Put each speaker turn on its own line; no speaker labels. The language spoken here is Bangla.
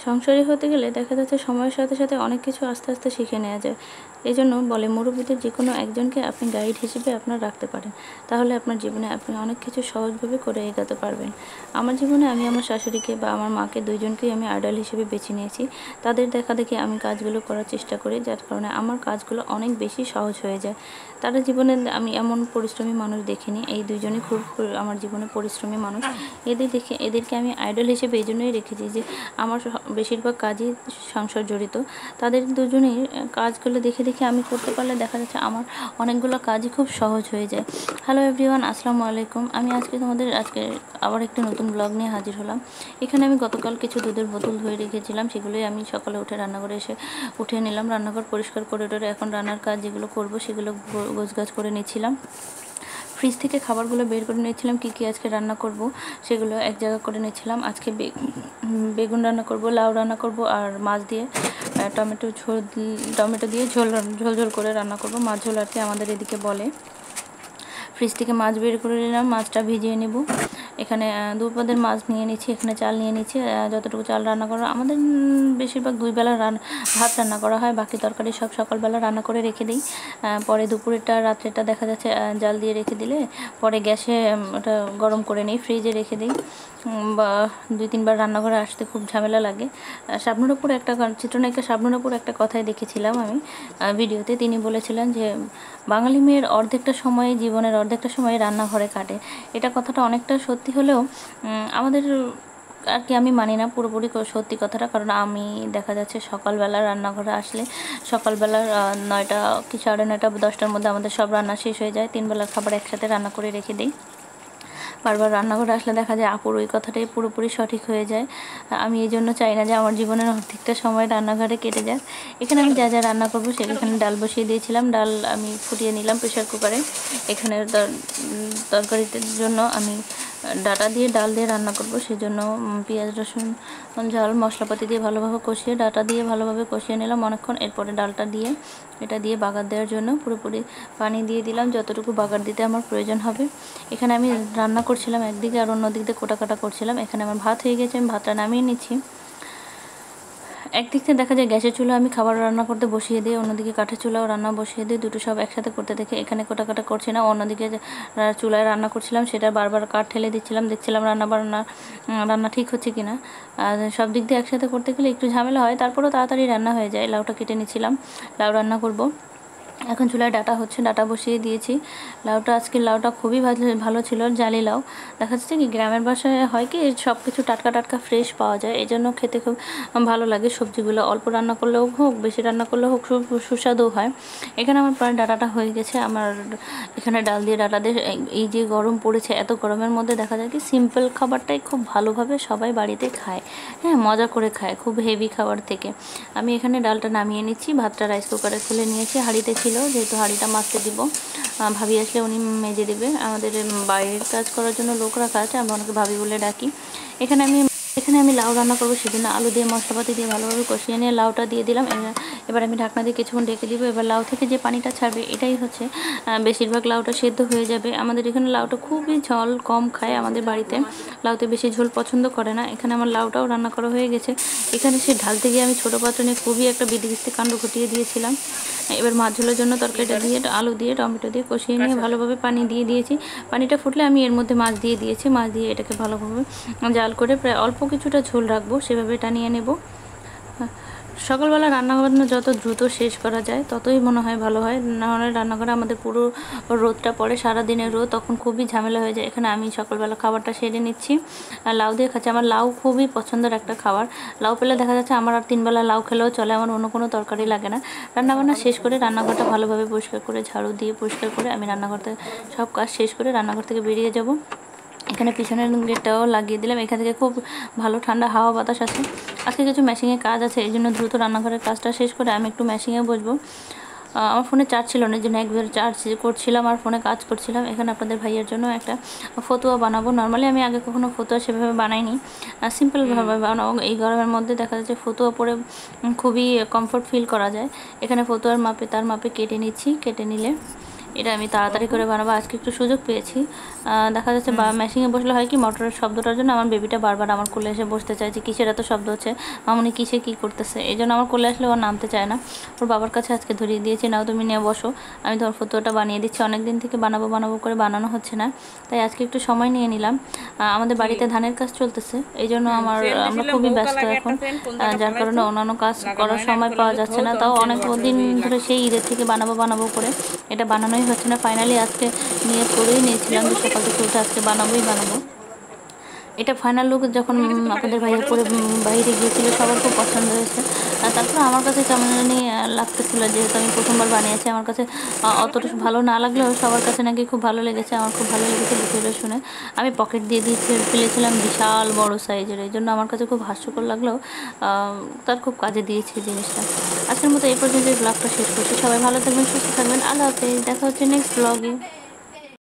সংসারী হতে গেলে দেখা যাচ্ছে সময়ের সাথে সাথে অনেক কিছু আস্তে আস্তে শিখে নেওয়া যায়। এই জন্য বলে মুরব্বীদের যে কোনো একজনকে আপনি গাইড হিসেবে আপনার রাখতে পারেন, তাহলে আপনার জীবনে আপনি অনেক কিছু সহজভাবে করে এগোতে পারবেন। আমার জীবনে আমি আমার শাশুড়িকে বা আমার মাকে দুইজনকেই আমি আইডল হিসেবে বেছে নিয়েছি। তাদের দেখা দেখি আমি কাজগুলো করার চেষ্টা করি, যার কারণে আমার কাজগুলো অনেক বেশি সহজ হয়ে যায়। তারা জীবনে আমি এমন পরিশ্রমী মানুষ দেখিনি, এই দুইজনই খুব আমার জীবনে পরিশ্রমী মানুষ। এদেরকে আমি আইডল হিসেবে এই জন্যই রেখেছি যে আমার বেশিরভাগ কাজই সংসার জড়িত। তাদের দুজনের কাজগুলো দেখে দেখে আমি করতে পারলে দেখা যাচ্ছে আমার অনেকগুলো কাজই খুব সহজ হয়ে যায়। হ্যালো এভরিওয়ান, আসসালামু আলাইকুম। আমি আজকে আবার একটি নতুন ব্লগ নিয়ে হাজির হলাম। এখানে আমি গতকাল কিছু দুধের বোতল ধুয়ে রেখেছিলাম, সেগুলোই আমি সকালে উঠে রান্নাঘরে এসে উঠে নিলাম। রান্নাঘর পরিষ্কার করে এখন রান্নার কাজ যেগুলো করব সেগুলো গোছগাছ করে নিচ্ছিলাম। ফ্রিজ থেকে খাবারগুলো বের করে নিয়েছিলাম, কী কী আজকে রান্না করব সেগুলো এক জায়গা করে নিয়েছিলাম। আজকে বেগুন রান্না করব, লাউ রান্না করব, আর মাছ দিয়ে টমেটো দিয়ে ঝোল ঝোল করে রান্না করব। মাছ ঝোল আর কি আমাদের এদিকে বলে। ফ্রিজ থেকে মাছ বের করে নিলাম, মাছটা ভিজিয়ে নেব। এখানে 2 পদের মাছ নিয়ে নিচ্ছি, এখানে চাল নিয়ে নিচ্ছি। যতটুকু চাল রান্না করা আমাদের বেশিরভাগ 2 বেলা ভাত রান্না করা হয়, বাকি তরকারি সব সকালবেলা রান্না করে রেখে দিই। পরে দুপুরেরটা রাত্রেটা দেখা যাচ্ছে জাল দিয়ে রেখে দিলে পরে গ্যাসে ওটা গরম করে নিই, ফ্রিজে রেখে দিই। বা 2-3 বার রান্নাঘরে আসতে খুব ঝামেলা লাগে। চিত্রনায়িকা শাবনূর আপুর একটা কথাই দেখেছিলাম আমি ভিডিওতে। তিনি বলেছিলেন যে বাঙালি মেয়ের জীবনের অর্ধেকটা সময় রান্নাঘরে কাটে। এটা কথাটা অনেকটা সত্যি হলেও আমাদের আর কি আমি মানি না পুরোপুরি সত্যি কথাটা, কারণ আমি দেখা যাচ্ছে সকালবেলা রান্নাঘরে আসলে সকালবেলার 9টা কি 9:30 বা 10টার মধ্যে আমাদের সব রান্না শেষ হয়ে যায়। 3 বেলার খাবার একসাথে রান্না করে রেখে দিই। বারবার রান্নাঘরে আসলে দেখা যায় আপুর ওই কথাটাই পুরোপুরি সঠিক হয়ে যায়। আমি এই জন্য চাই না যে আমার জীবনের অর্ধেকটা সময় রান্নাঘরে কেটে যাক। এখানে আমি যা যা রান্না করবো সেখানে ডাল বসিয়ে দিয়েছিলাম, ডাল আমি ফুটিয়ে নিলাম প্রেশার কুকারে। এখানে তরকারিটার জন্য আমি ডাল দিয়ে রান্না করব, সেজন্য পেঁয়াজ রসুন ঝাল মশলাপাতি দিয়ে ভালোভাবে কষিয়ে ডাটা দিয়ে ভালোভাবে কষিয়ে নিলাম অনেকক্ষণ। এরপরে এটা দিয়ে বাগার দেওয়ার জন্য পুরোপুরি পানি দিয়ে দিলাম যতটুকু বাগার দিতে আমার প্রয়োজন হবে। এখানে আমি রান্না করছিলাম একদিকে, আর অন্য দিক দিয়ে কাটা করছিলাম। এখানে আমার ভাত হয়ে গেছে, আমি ভাতটা নামিয়ে নিচ্ছি। একদিক থেকে দেখা যায় গ্যাসের চুলা আমি খাবার রান্না করতে বসিয়ে দিই, অন্যদিকে কাঠের চুলাও রান্না বসিয়ে দিই, দুটো সব একসাথে করতে দেখে এখানে কাটা করছি না। অন্যদিকে চুলায় রান্না করছিলাম, সেটা বারবার কাঠ ঠেলে দেখছিলাম রান্না ঠিক হচ্ছে কিনা। আর সব দিক দিয়ে একসাথে করতে গেলে একটু ঝামেলা হয়, তারপরেও তাড়াতাড়ি রান্না হয়ে যায়। লাউটা কেটে নিচ্ছিলাম, লাউ রান্না করব। এখন চুলায় ডাটা হচ্ছে, ডাটা বসিয়ে দিয়েছি। লাউটা খুবই ভালো ছিল, জালি লাউ। দেখা যাচ্ছে কি গ্রামের বাসায় হয় কি সব কিছু টাটকা টাটকা ফ্রেশ পাওয়া যায়, এই জন্য খেতে খুব ভালো লাগে। সবজিগুলো অল্প রান্না করলেও হোক, বেশি রান্না করলেও হোক, সুস্বাদু হয়। এখানে আমার প্রায় ডাটাটা হয়ে গেছে। আমার এখানে ডাল দিয়ে ডাটা দিয়ে এই যে গরম পড়েছে, এত গরমের মধ্যে দেখা যায় কি সিম্পল খাবারটাই খুব ভালোভাবে সবাই বাড়িতে খায়, হ্যাঁ মজা করে খায়, খুব হেভি খাবার থেকে। আমি এখানে ডালটা নামিয়ে নিচ্ছি, ভাতটা রাইস কুকারে খুলে নিয়েছি, হাঁড়িতে ছিল যেহেতু হাঁড়িটা মাজতে দিব। ভাবি আসলে উনি মেজে দেবে। আমাদের বাইরের কাজ করার জন্য লোক রাখা আছে, আমরা ওনাকে ভাবি বলে ডাকি। এখানে আমি লাউ রান্না করবো, সেজন্য আলু দিয়ে মশলাপাতি দিয়ে ভালোভাবে কষিয়ে নিয়ে লাউটা দিয়ে দিলাম। এবার আমি ঢাকনা দিয়ে কিছুক্ষণ ঢেকে দিব। এবার লাউ থেকে যে পানিটা ছাড়বে এটাই হচ্ছে বেশিরভাগ লাউটা সেদ্ধ হয়ে যাবে। আমাদের এখানে লাউটা খুবই ঝোল কম খায়, আমাদের বাড়িতে লাউতে বেশি ঝোল পছন্দ করে না। এখানে আমার লাউটাও রান্না করা হয়ে গেছে। এখানে সে ঢালতে গিয়ে আমি ছোটো পাত্র নিয়ে খুবই একটা বিধিবিস্তি কাণ্ড ঘটিয়ে দিয়েছিলাম। এবার মাছ ঝোলের জন্য তরকারিটা দিয়ে আলু দিয়ে টমেটো দিয়ে কষিয়ে নিয়ে ভালোভাবে পানি দিয়ে দিয়েছি। পানিটা ফুটলে আমি এর মধ্যে মাছ দিয়ে দিয়েছি, মাছ দিয়ে এটাকে ভালোভাবে জাল করে প্রায় অল্প কিছুটা ঝোল রাখবো, সেভাবে টানিয়ে নেব। সকালবেলা রান্নাবান্না যত দ্রুত শেষ করা যায় ততই মনে হয় ভালো হয়। নাহলে রান্নাঘরে আমাদের পুরো রোদটা পড়ে, সারাদিনের রোদ, তখন খুবই ঝামেলা হয়ে যায়। এখানে আমি সকালবেলা খাবারটা সেরে নিচ্ছি, আর লাউ দিয়ে খাচ্ছি। আমার লাউ খুবই পছন্দের একটা খাবার। লাউ পেলে দেখা যাচ্ছে আমার আর 3 বেলা লাউ খেলেও চলে, আমার অন্য কোনো তরকারি লাগে না। রান্নাবান্না শেষ করে রান্নাঘরটা ভালোভাবে পরিষ্কার করে ঝাড়ু দিয়ে পরিষ্কার করে আমি রান্নাঘর থেকে সব কাজ শেষ করে রান্নাঘর থেকে বেরিয়ে যাব। এখানে পিছনের গেটটাও লাগিয়ে দিলাম, এখান থেকে খুব ভালো ঠান্ডা হাওয়া বাতাস আছে। আজকে কিছু মেশিংয়ে কাজ আছে, এই জন্য দ্রুত রান্নাঘরের কাজটা শেষ করে আমি একটু মেশিংয়ে বসবো। আমার ফোনে চার্জ ছিল না, এই জন্য একবার চার্জ করছিলাম আর ফোনে কাজ করছিলাম। এখানে আপনাদের ভাইয়ের জন্য একটা ফতুয়া বানাবো। নর্মালি আমি আগে কখনো ফতুয়া সেভাবে বানাইনি, সিম্পলভাবে বানাবো। এই গরমের মধ্যে দেখা যাচ্ছে ফতুয়া পরে খুবই কমফোর্ট ফিল করা যায়। এখানে ফতুয়ার মাপে তার মাপে কেটে নিচ্ছি, কেটে নিলে এটা আমি তাড়াতাড়ি করে বানাবো, আজকে একটু সুযোগ পেয়েছি। দেখা যাচ্ছে বা মেশিনে বসলে হয় কি, মোটরের শব্দটার জন্য আমার বেবিটা বারবার আমার কোলে এসে বসতে চায় যে কিসের এত শব্দ হচ্ছে, মামনি কিসে কী করতেছে, এই জন্য আমার কোলে আসলে ও নামতে চায় না। ওর বাবার কাছে আজকে ধরিয়ে দিয়েছি, নাও তুমি নিয়ে বসো, আমি তোমার ফতুয়াটা বানিয়ে দিচ্ছি। অনেক দিন থেকে বানাবো বানাবো করে বানানো হচ্ছে না, তাই আজকে একটু সময় নিয়ে নিলাম। আমাদের বাড়িতে ধানের কাজ চলতেছে, এই জন্য আমরা খুবই ব্যস্ত এখন, যার কারণে অন্যান্য কাজ করার সময় পাওয়া যাচ্ছে না। তাও অনেক দিন ধরে সেই ঈদের থেকে বানাবো বানাবো করে এটা বানানোই হচ্ছে না। ফাইনালি আজকে নিয়ে করেই নিয়েছিলাম যে সকাল থেকে উঠে আজকে বানাবোই বানাবো। এটা ফাইনাল লুক যখন আপনাদের ভাইয়া পরে বাইরে গিয়েছিল সবার খুব পছন্দ হয়েছে। আর তারপরে আমার কাছে কেমন জানি লাগতেছিল, যেহেতু আমি প্রথমবার বানিয়েছি, আমার কাছে অতটা ভালো না লাগলেও সবার কাছে নাকি খুব ভালো লেগেছে। আমার খুব ভালো লেগেছে বিষয়টা শুনে। আমি পকেট দিয়ে ফেলেছিলাম বিশাল বড় সাইজের, এই জন্য আমার কাছে খুব হাস্যকর লাগলেও তার খুব কাজে দিয়েছে জিনিসটা। আজকের মতো এই পর্যন্ত ব্লগটা শেষ করছি। সবাই ভালো থাকবেন, সুস্থ থাকবেন, আল্লাহ হাফেজ, দেখা হচ্ছে নেক্সট ব্লগে।